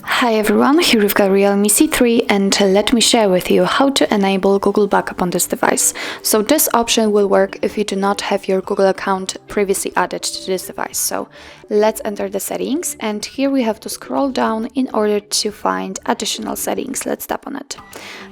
Hi everyone, here we've got REALME C3 and let me share with you how to enable Google Backup on this device. So this option will work if you do not have your Google account previously added to this device. So let's enter the settings, and here we have to scroll down in order to find additional settings. Let's tap on it.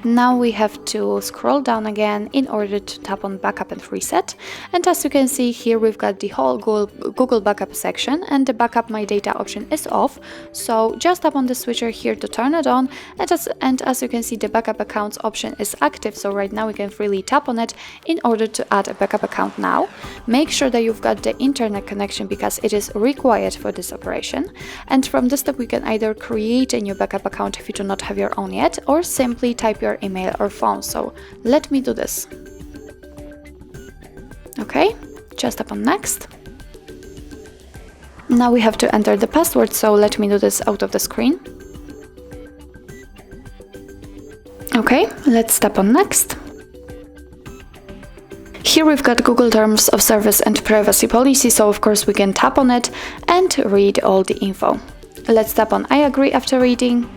Now we have to scroll down again in order to tap on Backup and Reset, and as you can see here we've got the whole Google Backup section, and the Backup My Data option is off, so just tap on the switcher here to turn it on, and as you can see the Backup Accounts option is active, so right now we can freely tap on it in order to add a backup account now. Make sure that you've got the internet connection because it is required for this operation, and from this step we can either create a new backup account if you do not have your own yet, or simply type your email or phone. So let me do this. Okay, just tap on next. Now we have to enter the password, so let me do this out of the screen. Okay, let's tap on next. Here we've got Google Terms of Service and Privacy Policy, so of course we can tap on it and read all the info. Let's tap on I agree after reading.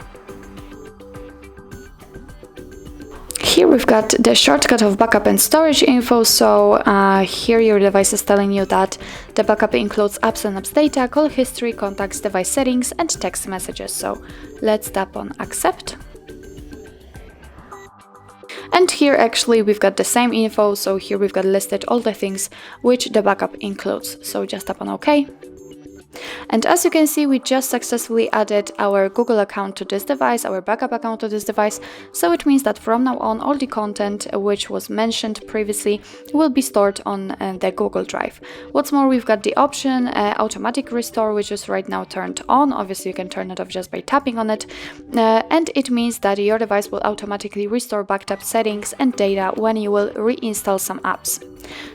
Here we've got the shortcut of backup and storage info, so here your device is telling you that the backup includes apps and apps data, call history, contacts, device settings and text messages. So let's tap on accept. And here actually we've got the same info, so here we've got listed all the things which the backup includes. So just tap on OK. And as you can see, we just successfully added our Google account to this device, our backup account to this device, so it means that from now on all the content which was mentioned previously will be stored on the Google Drive. What's more, we've got the option automatic restore, which is right now turned on. Obviously you can turn it off just by tapping on it, and it means that your device will automatically restore backed up settings and data when you will reinstall some apps.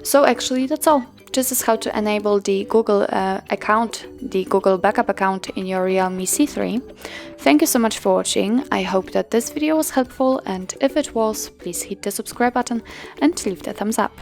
So actually that's all. This is how to enable the Google account, the Google Backup account in your REALME C3. Thank you so much for watching. I hope that this video was helpful, and if it was, please hit the subscribe button and leave the thumbs up.